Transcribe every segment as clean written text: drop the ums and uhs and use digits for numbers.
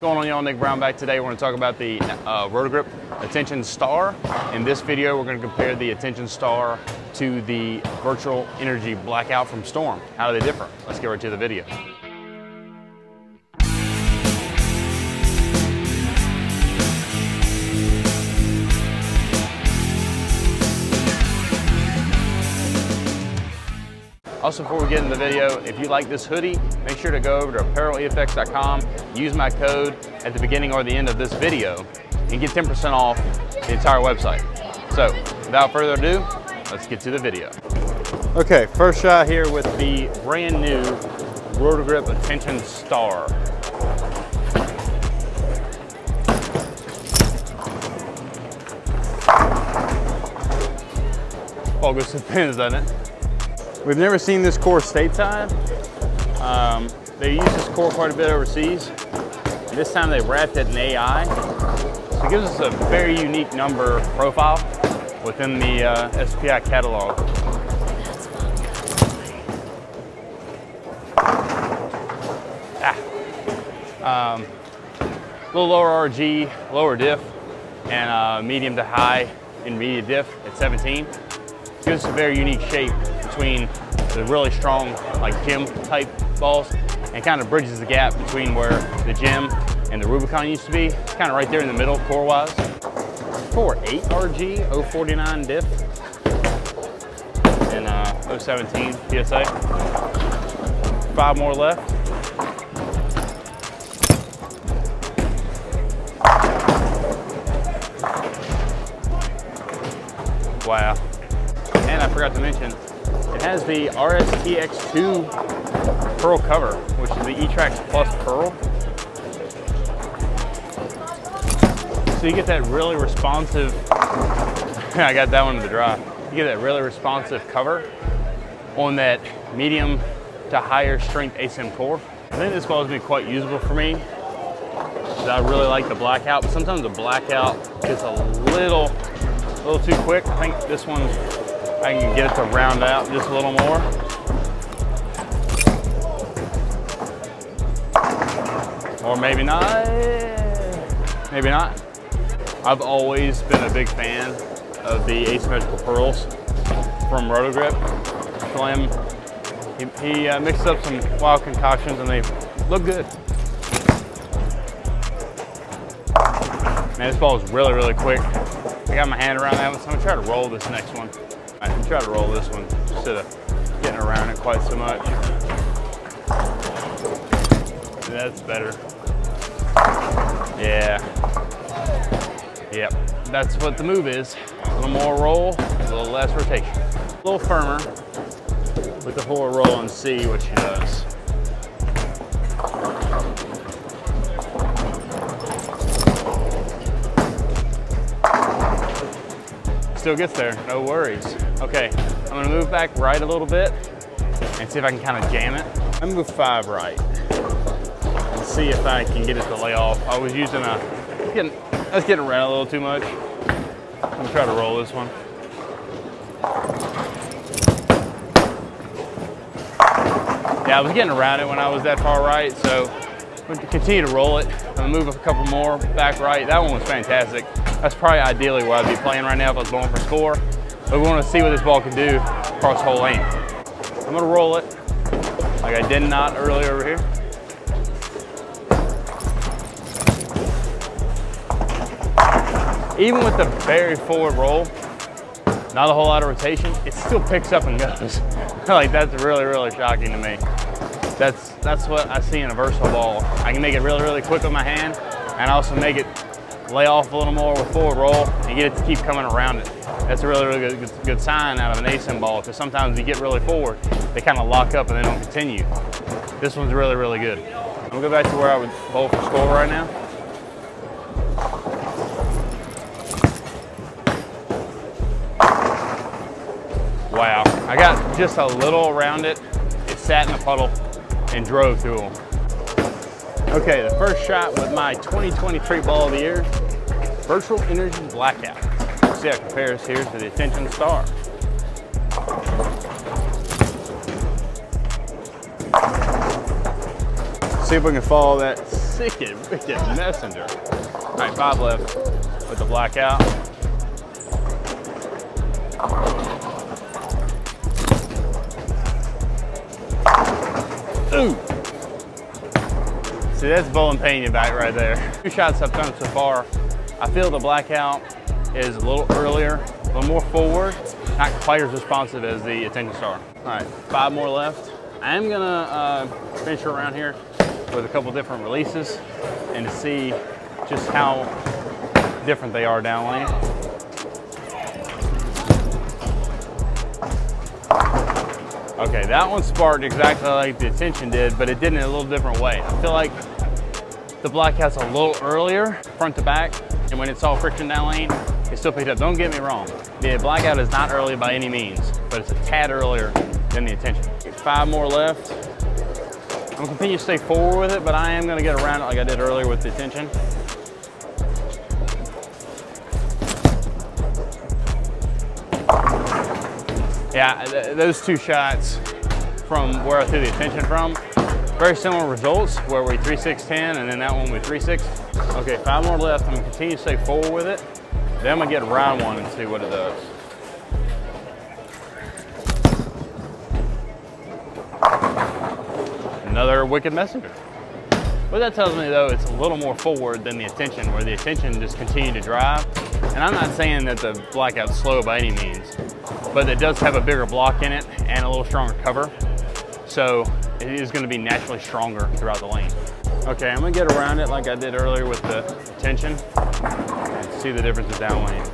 What's going on, y'all? Nick Brown back today. We're going to talk about the Roto Grip Attention Star. In this video, we're going to compare the Attention Star to the Virtual Energy Blackout from Storm. How do they differ? Let's get right to the video. Also, before we get into the video, if you like this hoodie, make sure to go over to apparelefx.com, use my code at the beginning or the end of this video, and get 10% off the entire website. So, without further ado, let's get to the video. Okay, first shot here with the brand new Roto Grip Attention Star. All goes to the pins, doesn't it? We've never seen this core stateside. They use this core quite a bit overseas. This time they wrapped it in AI. So it gives us a very unique number profile within the SPI catalog. A little lower RG, lower diff, and medium to high intermediate diff at 17. Gives us a very unique shape between the really strong, like gem type balls, and kind of bridges the gap between where the gem and the Rubicon used to be. It's kind of right there in the middle core wise. 4.8 RG, 049 diff, and 017 PSA. 5 more left. Wow. And I forgot to mention, it has the RSTX2 pearl cover, which is the eTrax Plus pearl. So you get that really responsive, I got that one in the dry. You get that really responsive cover on that medium to higher strength ASIM core. I think this ball has been quite usable for me. I really like the blackout, but sometimes the blackout gets a little too quick. I think this one, I can get it to round out just a little more. Or maybe not. Maybe not. I've always been a big fan of the asymmetrical pearls from Roto Grip. Slam, he mixes up some wild concoctions and they look good. Man, this ball is really, really quick. I got my hand around that one, so I'm gonna try to roll this next one. I can try to roll this one instead of getting around it quite so much. That's better. Yeah. Yep. That's what the move is. A little more roll, a little less rotation. A little firmer with the forward roll and see what she does. Still gets there, no worries. Okay, I'm gonna move back right a little bit and see if I can kind of jam it. I'm gonna move 5 right and see if I can get it to lay off. I was using that's getting around a little too much. I'm gonna try to roll this one. Yeah, I was getting around it when I was that far right, so I'm gonna continue to roll it. I'm gonna move a couple more back right. That one was fantastic. That's probably ideally where I'd be playing right now if I was going for score. But we want to see what this ball can do across the whole lane. I'm going to roll it like I did not earlier over here. Even with the very forward roll, not a whole lot of rotation, it still picks up and goes. Like, that's really, really shocking to me. That's what I see in a versatile ball. I can make it really, really quick with my hand and also make it lay off a little more with forward roll and get it to keep coming around it. That's a really, really good sign out of an ASIM ball, because sometimes you get really forward, they kind of lock up and they don't continue. This one's really, really good. I'm gonna go back to where I would bowl for score right now. Wow, I got just a little around it. It sat in the puddle and drove through them. Okay, the first shot with my 2023 ball of the year, Virtual Energy Blackout. Let's see how it compares here to the Attention Star. See if we can follow that wicked messenger. All right, 5 left with the blackout. Ooh. See, that's bowling pain you back right there. 2 shots I've done so far. I feel the blackout is a little earlier, a little more forward, not quite as responsive as the Attention Star. All right, 5 more left. I am gonna finish around here with a couple different releases and to see just how different they are down lane. Okay, that one sparked exactly like the Attention did, but it did in a little different way. I feel like the blackout's a little earlier, front to back, and when it saw friction down lane, it still picked up. Don't get me wrong, the blackout is not early by any means, but it's a tad earlier than the Attention. 5 more left. I'm gonna continue to stay forward with it, but I am gonna get around it like I did earlier with the Attention. Yeah, those 2 shots from where I threw the Attention from, very similar results, where we 3-6-10 and then that one we 3-6. Okay, 5 more left. I'm gonna continue to stay forward with it. Then I'm gonna get around one and see what it does. Another wicked messenger. What that tells me though, it's a little more forward than the Attention, where the Attention just continued to drive. And I'm not saying that the blackout's slow by any means, but it does have a bigger block in it and a little stronger cover. So it is gonna be naturally stronger throughout the lane. Okay, I'm gonna get around it like I did earlier with the Attention and see the differences down lane.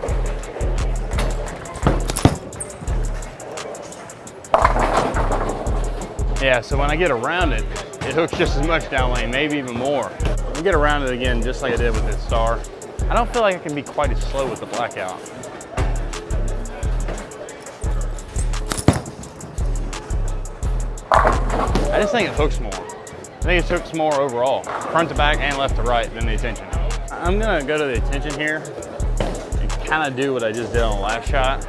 Yeah, so when I get around it, it hooks just as much down lane, maybe even more. I'm gonna get around it again just like I did with the Star. I don't feel like I can be quite as slow with the blackout. I just think it hooks more. I think it hooks more overall, front to back and left to right than the Attention. I'm gonna go to the Attention here and kind of do what I just did on the last shot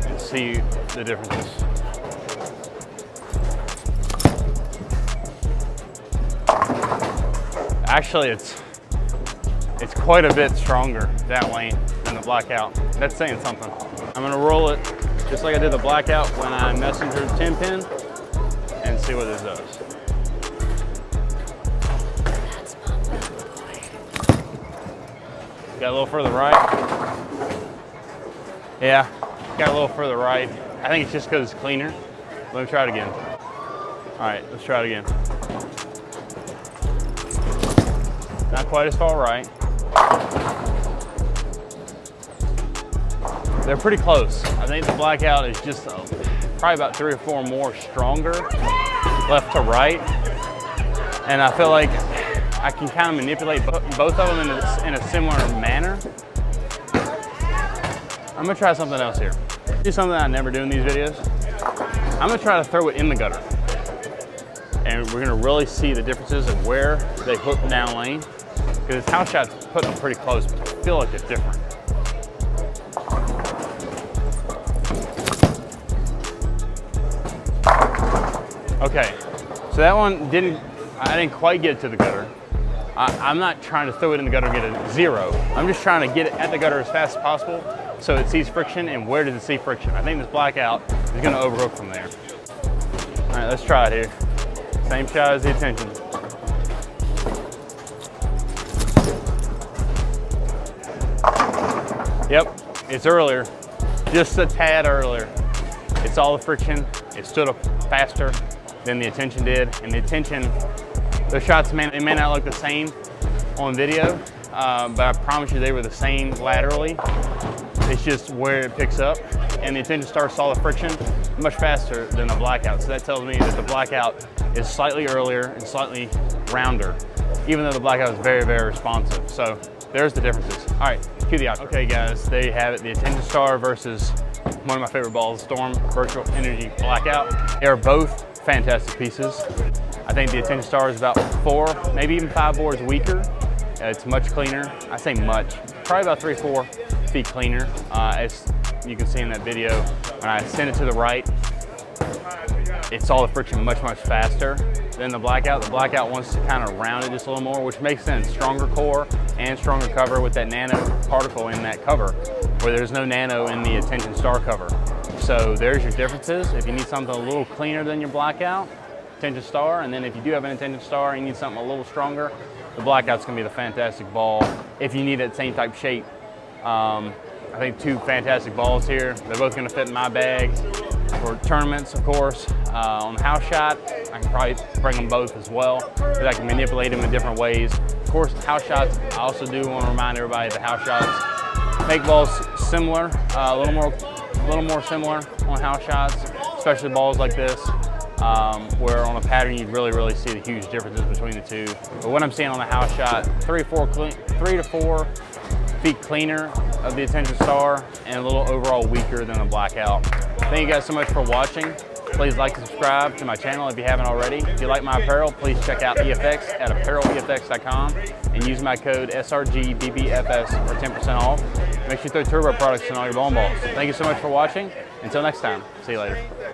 and see the differences. Actually, it's quite a bit stronger down lane than the blackout. That's saying something. I'm gonna roll it just like I did the blackout when I messengered 10 pin and see what this does. Got a little further right. Yeah, got a little further right. I think it's just because it's cleaner. Let me try it again. All right, let's try it again. Not quite as far right. They're pretty close. I think the blackout is just probably about 3 or 4 more stronger left to right. And I feel like I can kind of manipulate both of them in a similar manner. I'm gonna try something else here. Do something I never do in these videos. I'm gonna try to throw it in the gutter. And we're gonna really see the differences of where they hook down lane. Because this house shot's putting them pretty close, but I feel like it's different. Okay, so that one I didn't quite get it to the gutter. I'm not trying to throw it in the gutter and get a 0. I'm just trying to get it at the gutter as fast as possible so it sees friction, and where does it see friction? I think this blackout is gonna overhook from there. All right, let's try it here. Same shot as the Attention. Yep, it's earlier, just a tad earlier. It's all the friction. It stood up faster than the Attention did, and the Attention, those shots may not look the same on video, but I promise you they were the same laterally. It's just where it picks up, and the Attention Star saw the friction much faster than the blackout. So that tells me that the blackout is slightly earlier and slightly rounder, even though the blackout is very, very responsive. So there's the differences. All right, cue the outro. Okay guys, there you have it, the Attention Star versus one of my favorite balls, Storm Virtual Energy Blackout. They are both fantastic pieces. I think the Attention Star is about 4, maybe even 5 boards weaker. It's much cleaner. I say much, probably about 3-4 feet cleaner. As you can see in that video, when I send it to the right, it saw the friction much, much faster. than the Blackout. The Blackout wants to kind of round it just a little more, which makes sense. Stronger core and stronger cover with that nano particle in that cover, where there's no nano in the Attention Star cover. So there's your differences. If you need something a little cleaner than your Blackout, Attention Star, and then if you do have an Attention Star and you need something a little stronger, the Blackout's gonna be the fantastic ball if you need that same type shape. I think two fantastic balls here. They're both gonna fit in my bag for tournaments, of course. On house shot, I can probably bring them both as well, because I can manipulate them in different ways. Of course, house shots, I also do want to remind everybody that house shots make balls similar, a little more similar on house shots, especially balls like this, where on a pattern you really see the huge differences between the two. But what I'm seeing on the house shot, 3 to 4 feet cleaner of the Attention Star and a little overall weaker than the Blackout. Thank you guys so much for watching. Please like and subscribe to my channel if you haven't already. If you like my apparel, please check out EFX at apparelefx.com and use my code SRGBBFS for 10% off. Make sure you throw Turbo products in all your bowling balls. Thank you so much for watching. Until next time, see you later.